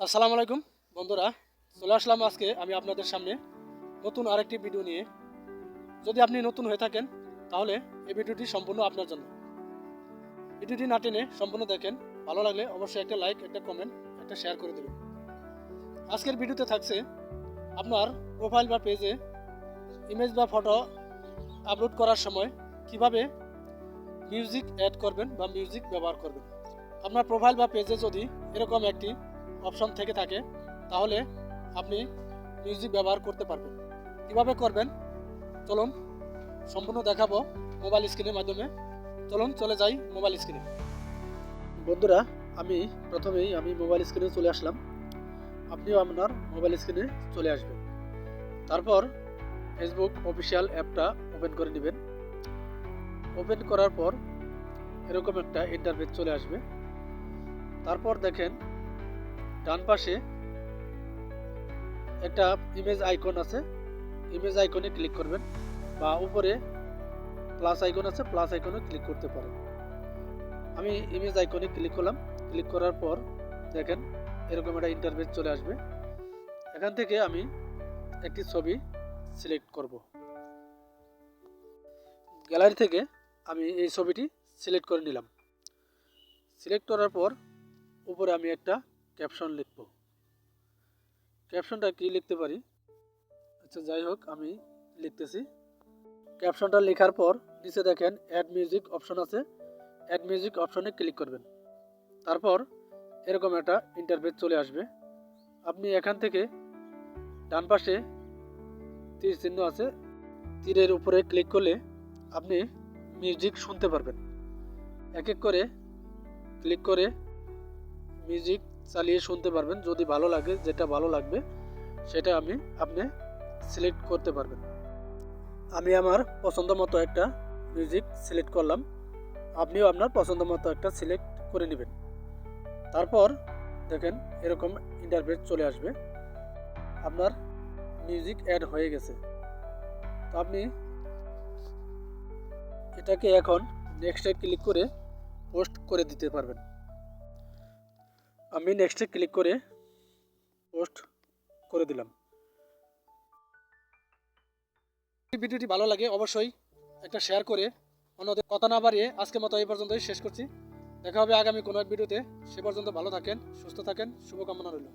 আসসালামু আলাইকুম বন্ধুরা, চলে আসলাম আজকে আমি আপনাদের সামনে নতুন আরেকটি ভিডিও নিয়ে। যদি আপনি নতুন হয়ে থাকেন তাহলে এই ভিডিওটি সম্পূর্ণ আপনার জন্য। ভিডিওটি না টেনে সম্পূর্ণ দেখেন, ভালো লাগলে অবশ্যই একটা লাইক, একটা কমেন্ট, একটা শেয়ার করে দেবেন। আজকের ভিডিওতে থাকছে আপনার প্রোফাইল বা পেজে ইমেজ বা ফটো আপলোড করার সময় কিভাবে মিউজিক অ্যাড করবেন বা মিউজিক ব্যবহার করবেন। আপনার প্রোফাইল বা পেজে যদি এরকম একটি অপশন থেকে থাকে তাহলে আপনি মিউজিক ব্যবহার করতে পারবেন। কিভাবে করবেন চলুন সম্পূর্ণ দেখাবো মোবাইল স্ক্রিনের মাধ্যমে। চলুন চলে যাই মোবাইল স্ক্রিনে। বন্ধুরা, প্রথমেই মোবাইল স্ক্রিনে চলে আসলাম। আপনিও আপনার মোবাইল স্ক্রিনে চলে আসবেন। তারপর ফেসবুক অফিসিয়াল অ্যাপটা ওপেন করে নেবেন। ওপেন করার পর এরকম একটা ইন্টারফেস চলে আসবে। তারপর দেখেন ডান পাশে একটা ইমেজ আইকন আছে, ইমেজ আইকনে ক্লিক করবেন, বা উপরে প্লাস আইকন আছে, প্লাস আইকনে ক্লিক করতে পারেন। আমি ইমেজ আইকনে ক্লিক করলাম। ক্লিক করার পর দেখেন এরকম একটা ইন্টারফেস চলে আসবে। এখান থেকে আমি একটি ছবি সিলেক্ট করব। গ্যালারি থেকে আমি এই ছবিটি সিলেক্ট করে নিলাম। সিলেক্ট করার পর উপরে আমি একটা ক্যাপশন লিখব। ক্যাপশনটা কি লিখতে পারি? আচ্ছা, যাই হোক, আমি লিখতেছি। ক্যাপশনটা লেখার পর নিচে দেখেন অ্যাড মিউজিক অপশন আছে। অ্যাড মিউজিক অপশনে ক্লিক করবেন। তারপর এরকম একটা ইন্টারফেস চলে আসবে। আপনি এখান থেকে ডান পাশে তীর চিহ্ন আছে, তীরের উপরে ক্লিক করলে আপনি মিউজিক শুনতে পারবেন। এক এক করে ক্লিক করে মিউজিক চালিয়ে শুনতে পারবেন। যদি ভালো লাগে, যেটা ভালো লাগবে সেটা আপনি সিলেক্ট করতে পারবেন। আমি আমার পছন্দ মতো একটা মিউজিক সিলেক্ট করলাম। আপনিও আপনার পছন্দ মতো একটা সিলেক্ট করে নেবেন। তারপর দেখেন এরকম ইন্টারফেস চলে আসবে। আপনার মিউজিক অ্যাড হয়ে গেছে। তো আপনি এটাকে এখন নেক্সটে ক্লিক করে পোস্ট করে দিতে পারবেন। আমি নেক্সটে ক্লিক করে পোস্ট করে দিলাম। ভিডিওটি ভালো লাগে অবশ্যই একটা শেয়ার করে অন্যদের কথা না বাড়িয়ে আজকের মতো এই পর্যন্তই শেষ করছি। দেখা হবে আগামী কোনো এক ভিডিওতে। সে পর্যন্ত ভালো থাকেন, সুস্থ থাকেন, শুভকামনা রইল।